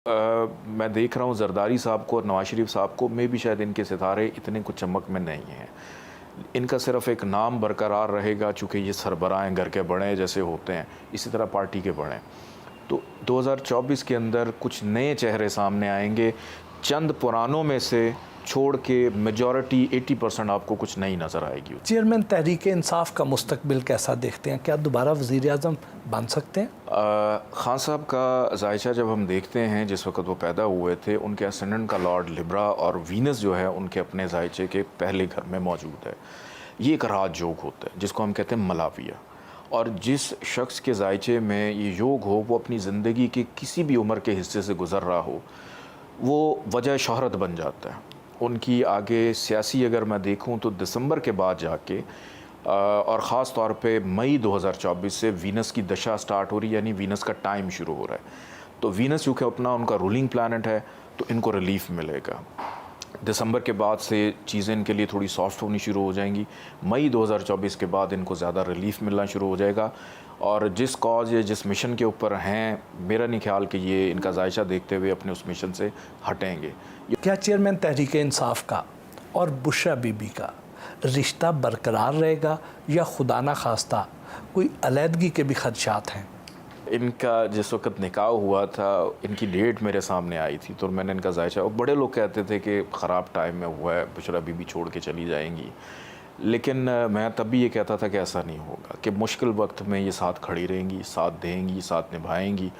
मैं देख रहा हूँ जरदारी साहब को और नवाज शरीफ साहब को, में भी शायद इनके सितारे इतने कुछ चमक में नहीं हैं। इनका सिर्फ एक नाम बरकरार रहेगा, चूँकि ये सरबराह हैं, घर के बड़े हैं जैसे होते हैं, इसी तरह पार्टी के बड़े हैं। तो 2024 के अंदर कुछ नए चेहरे सामने आएंगे, चंद पुरानों में से छोड़ के मेजॉरिटी 80% आपको कुछ नई नज़र आएगी। चेयरमैन तहरीक इंसाफ का मुस्तकबिल कैसा देखते हैं? क्या दोबारा वज़ीर आज़म बन सकते हैं? खान साहब का जायचा जब हम देखते हैं, जिस वक्त वो पैदा हुए थे, उनके असेंडेंट का लॉर्ड लिब्रा और वीनस जो है उनके अपने जायचे के पहले घर में मौजूद है। ये एक राजयोग होता है जिसको हम कहते हैं मलाविया, और जिस शख्स के जायचे में ये योग हो वो अपनी ज़िंदगी के किसी भी उम्र के हिस्से से गुज़र रहा हो, वो वजह शोहरत बन जाता है। उनकी आगे सियासी अगर मैं देखूं तो दिसंबर के बाद जाके और ख़ास तौर पे मई 2024 से वीनस की दशा स्टार्ट हो रही है, यानी वीनस का टाइम शुरू हो रहा है। तो वीनस चूँकि अपना उनका रूलिंग प्लैनेट है तो इनको रिलीफ मिलेगा। दिसंबर के बाद से चीज़ें इनके लिए थोड़ी सॉफ्ट होनी शुरू हो जाएंगी। मई 2024 के बाद इनको ज़्यादा रिलीफ मिलना शुरू हो जाएगा, और जिस कॉज या जिस मिशन के ऊपर हैं, मेरा नहीं ख्याल कि ये इनका जायचा देखते हुए अपने उस मिशन से हटेंगे। क्या चेयरमैन तहरीक इंसाफ का और बुशरा बीबी का रिश्ता बरकरार रहेगा, या खुदा ना खास्ता कोई अलहदगी के भी खदशात हैं? इनका जिस वक्त निकाह हुआ था, इनकी डेट मेरे सामने आई थी तो मैंने इनका जायचा, और बड़े लोग कहते थे कि ख़राब टाइम में हुआ है, बुशरा बीबी छोड़ के चली जाएंगी, लेकिन मैं तब भी ये कहता था कि ऐसा नहीं होगा, कि मुश्किल वक्त में ये साथ खड़ी रहेंगी, साथ देंगी, साथ निभाएंगी।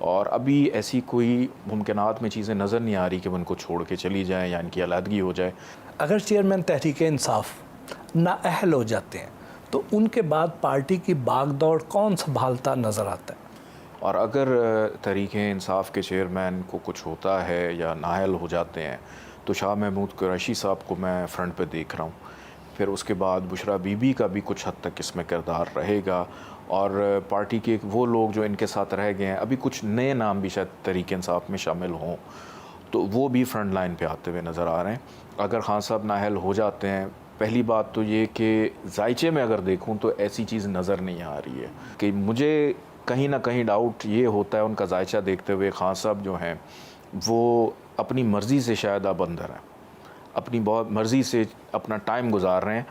और अभी ऐसी कोई मुमकिनात में चीज़ें नज़र नहीं आ रही कि वो इनको छोड़ के चली जाएँ या इनकी अलहदगी हो जाए। अगर चेयरमैन तहरीक इंसाफ नाअहल हो जाते हैं तो उनके बाद पार्टी की बागदौड़ कौन संभालता नज़र आता है? और अगर तहरीक इंसाफ के चेयरमैन को कुछ होता है या नाअहल हो जाते हैं तो शाह महमूद कुरैशी साहब को मैं फ्रंट पे देख रहा हूँ। फिर उसके बाद बुशरा बीबी का भी कुछ हद तक इसमें किरदार रहेगा, और पार्टी के वो लोग जो इनके साथ रह गए हैं, अभी कुछ नए नाम भी शायद तहरीक इंसाफ में शामिल हों, तो वो भी फ्रंट लाइन पे आते हुए नज़र आ रहे हैं। अगर खान साहब नाअहल हो जाते हैं, पहली बात तो ये कि जायचे में अगर देखूँ तो ऐसी चीज़ नज़र नहीं आ रही है, कि मुझे कहीं ना कहीं डाउट ये होता है उनका जायचा देखते हुए, खान साहब जो हैं वो अपनी मर्ज़ी से शायद अब अंदर हैं, अपनी बहुत मर्ज़ी से अपना टाइम गुजार रहे हैं,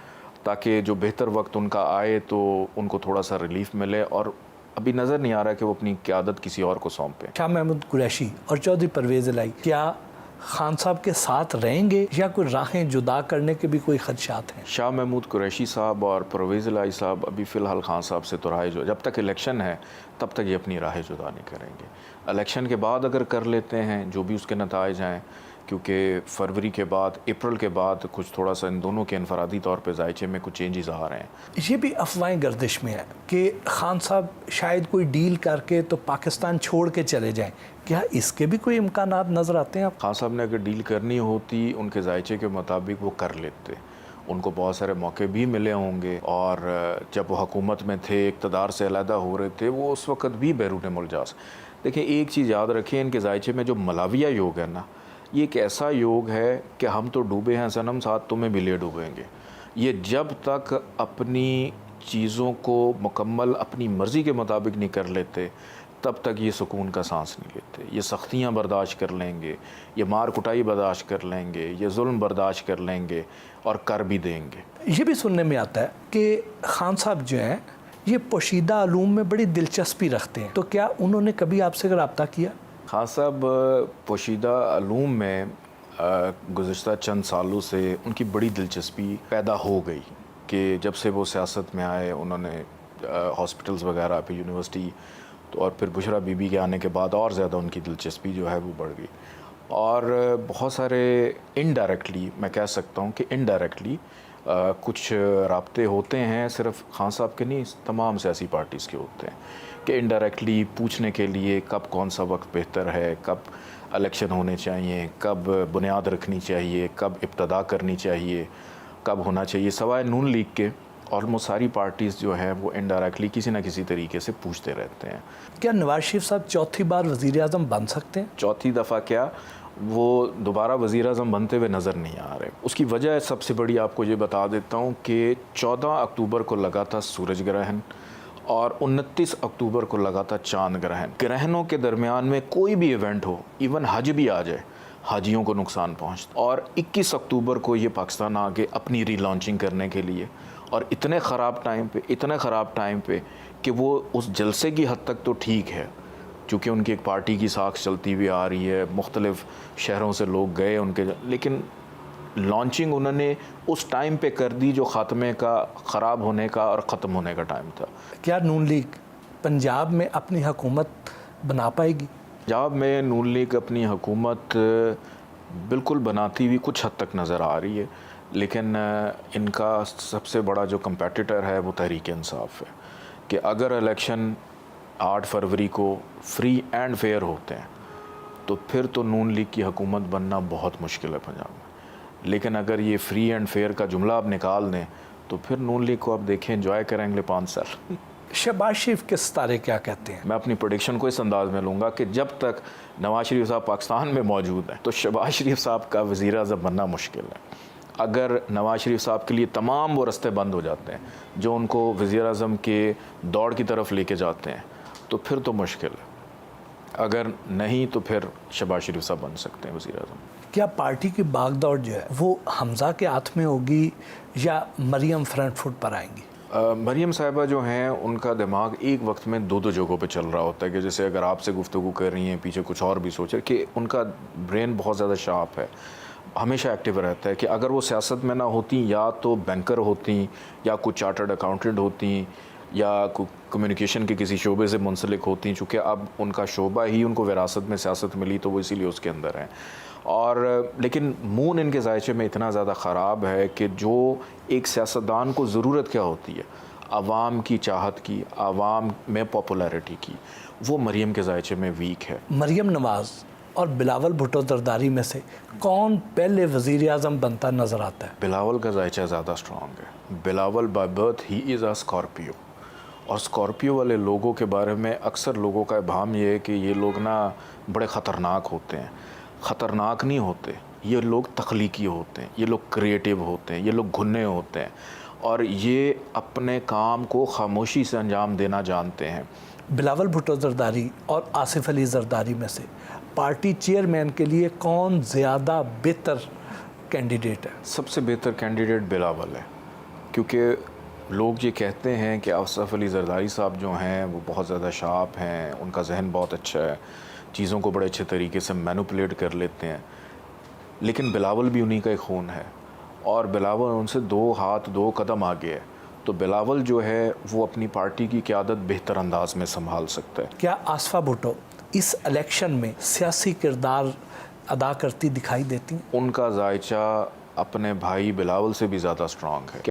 ताकि जो बेहतर वक्त उनका आए तो उनको थोड़ा सा रिलीफ मिले, और अभी नज़र नहीं आ रहा कि वो अपनी क़यादत किसी और को सौंपें। शाह महमूद कुरैशी और चौधरी परवेज़ इलाही क्या खान साहब के साथ रहेंगे, या कोई राहें जुदा करने के भी कोई खदशात हैं? शाह महमूद कुरैशी साहब और परवेज़ इलाही साहब अभी फ़िलहाल खान साहब से तो राह, जब तक इलेक्शन है तब तक ये अपनी राह जुदा नहीं करेंगे। इलेक्शन के बाद अगर कर लेते हैं, जो भी उसके नताइज हैं, क्योंकि फरवरी के बाद, अप्रैल के बाद कुछ थोड़ा सा इन दोनों के इनफरादी तौर पे जायचे में कुछ चेंजेस आ रहे हैं। ये भी अफवाहें गर्दिश में है कि खान साहब शायद कोई डील करके तो पाकिस्तान छोड़ के चले जाएं। क्या इसके भी कोई इम्कानात नज़र आते हैं? खान साहब ने अगर डील करनी होती उनके जायचे के मुताबिक वो कर लेते, उनको बहुत सारे मौके भी मिले होंगे, और जब वो हुकूमत में थे, इक़्तिदार से अलहदा हो रहे थे, वो उस वक़्त भी बैरून मुल्क जा सकते। देखिए, एक चीज़ याद रखें, इनके जायचे में जो मलाविया योग है ना, ये एक ऐसा योग है कि हम तो डूबे हैं सनम, साथ तुम्हें भी ले डूबेंगे। ये जब तक अपनी चीज़ों को मुकम्मल अपनी मर्ज़ी के मुताबिक नहीं कर लेते, तब तक ये सुकून का सांस नहीं लेते। ये सख्तियाँ बर्दाश्त कर लेंगे, ये मार कुटाई बर्दाश्त कर लेंगे, ये जुल्म बर्दाश्त कर लेंगे, और कर भी देंगे। ये भी सुनने में आता है कि खान साहब जो हैं ये पोशीदा अलूम में बड़ी दिलचस्पी रखते हैं, तो क्या उन्होंने कभी आपसे रब्ता किया? खान साहब पोशीदा अलूम में गुज़िश्ता चंद सालों से उनकी बड़ी दिलचस्पी पैदा हो गई, कि जब से वो सियासत में आए, उन्होंने हॉस्पिटल्स वगैरह पे, यूनिवर्सिटी, तो और फिर बुशरा बीबी के आने के बाद और ज़्यादा उनकी दिलचस्पी जो है वो बढ़ गई। और बहुत सारे इनडायरेक्टली, मैं कह सकता हूँ कि इनडायरेक्टली कुछ राब्ते होते हैं, सिर्फ खान साहब के नहीं, तमाम सियासी पार्टीज़ के होते हैं, कि इनडायरेक्टली पूछने के लिए कब कौन सा वक्त बेहतर है, कब इलेक्शन होने चाहिए, कब बुनियाद रखनी चाहिए, कब इब्तदा करनी चाहिए, कब होना चाहिए, सवाए नून लीग के ऑलमोस्ट सारी पार्टीज़ जो है वो इनडायरेक्टली किसी न किसी तरीके से पूछते रहते हैं। क्या नवाज शरीफ साहब चौथी बार वज़ीर आज़म बन सकते हैं? चौथी दफ़ा क्या, वो दोबारा वज़ीर आज़म बनते हुए नज़र नहीं आ रहे। उसकी वजह सबसे बड़ी आपको ये बता देता हूँ कि 14 अक्टूबर को लगा था सूरज ग्रहण, اور 29 اکتوبر کو لگا تھا چاند گرہن. گرہنوں کے درمیان میں کوئی بھی ایونٹ ہو، ایون حج بھی آ جائے، حاجیوں کو نقصان پہنچتا. اور 21 اکتوبر کو یہ پاکستان آگے اپنی ری لانچنگ کرنے کے لیے، اور اتنے خراب ٹائم پہ کہ وہ اس جلسے کی حد تک تو ٹھیک ہے، چونکہ ان کی ایک پارٹی کی ساکھ چلتی ہوئی آ رہی ہے، مختلف شہروں سے لوگ گئے ان کے، لیکن لانچنگ انہوں نے اس ٹائم پہ کر دی جو خاتمے کا، خراب ہونے کا اور ختم ہونے کا ٹائم تھا. کیا نون لیگ پنجاب میں اپنی حکومت بنا پائے گی؟ پنجاب میں نون لیگ اپنی حکومت بالکل بناتی ہوئی کچھ حد تک نظر آ رہی ہے، لیکن ان کا سب سے بڑا جو کمپیٹیٹر ہے وہ تحریک انصاف ہے. کہ اگر الیکشن 8 فروری کو فری اینڈ فیئر ہوتے ہیں تو پھر تو نون لیگ کی حکومت بننا بہت مشکل ہے پنجاب میں. لیکن اگر یہ فری اینڈ فیئر کا جملہ آپ نکال دیں تو پھر نون لیگ کو آپ دیکھیں انجوائے کریں گے 5 سال. شہباز شریف کے ستارے کیا کہتے ہیں؟ میں اپنی پریڈکشن کو اس انداز میں لوں گا کہ جب تک نواز شریف صاحب پاکستان میں موجود ہیں تو شہباز شریف صاحب کا وزیر اعظم بننا مشکل ہے. اگر نواز شریف صاحب کے لیے تمام وہ رستے بند ہو جاتے ہیں جو ان کو وزیر اعظم کے دوڑ کی طرف لے کے جاتے ہیں تو پھر تو مشکل ہے. اگر نہیں تو پھر شہباز شریف صاحب بن سکتے ہیں وزیر اعظم. کیا پارٹی کی باغ دوڑ جو ہے وہ حمزہ کے ہاتھ میں ہوگی یا مریم فرنٹ فٹ پر آئیں گی؟ مریم صاحبہ جو ہیں ان کا دماغ ایک وقت میں 2 جگہوں پہ چل رہا ہوتا ہے، کہ جیسے اگر آپ سے گفتگو کر رہی ہیں پیچھے کچھ اور بھی سوچ رہے، کہ ان کا برین بہت زیادہ شارپ ہے، ہمیشہ ایکٹیو رہتا ہے. کہ اگر وہ سیاست میں نہ ہوتی یا تو بینکر ہوتی یا کچھ چارٹرڈ اکاؤنٹنٹ ہوتی یا کمیونیکیشن کے کسی شعبے سے منسلک ہوتی، چونکہ اب ان کا شعبہ ہی ان کو وراثت میں سیاست ملی تو وہ اسی لیے اس کے اندر ہیں. اور لیکن مون ان کے ذائچے میں اتنا زیادہ خراب ہے کہ جو ایک سیاستدان کو ضرورت کیا ہوتی ہے، عوام کی چاہت کی، عوام میں پاپولیرٹی کی، وہ مریم کے ذائچے میں ویک ہے. مریم نواز اور بلاول بھٹو زرداری میں سے کون پہلے وزیر اعظم بنتا نظر آتا ہے؟ بلاول کا ذائچہ زیادہ اسٹرانگ ہے. Bilawal by birth he is a Scorpio, اور اسکارپیو والے لوگوں کے بارے میں اکثر لوگوں کا ابہام یہ ہے کہ یہ لوگ نا بڑے خطرناک ہوتے ہیں. خطرناک نہیں ہوتے، یہ لوگ تخلیقی ہوتے ہیں، یہ لوگ کریٹیو ہوتے ہیں، یہ لوگ گھنے ہوتے ہیں، اور یہ اپنے کام کو خاموشی سے انجام دینا جانتے ہیں. بلاول بھٹو زرداری اور آصف علی زرداری میں سے پارٹی چیئرمین کے لیے کون زیادہ بہتر کینڈیڈیٹ ہے؟ سب سے بہتر کینڈیڈیٹ بلاول ہے، کیونکہ لوگ یہ کہتے ہیں کہ آصف علی زرداری صاحب جو ہیں وہ بہت زیادہ شارپ ہیں، ان کا ذہن بہت اچھا ہے، چیزوں کو بڑے اچھے طریقے سے مینوپولیٹ کر لیتے ہیں. لیکن بلاول بھی انہی کا ایک خون ہے، اور بلاول ان سے 2 ہاتھ 2 قدم آگے ہے. تو بلاول جو ہے وہ اپنی پارٹی کی قیادت بہتر انداز میں سنبھال سکتا ہے. کیا آصفہ بھٹو اس الیکشن میں سیاسی کردار ادا کرتی دکھائی دیتی ہیں؟ ان کا ذائچہ اپنے بھائی بلاول سے بھی زیادہ اسٹرانگ ہے.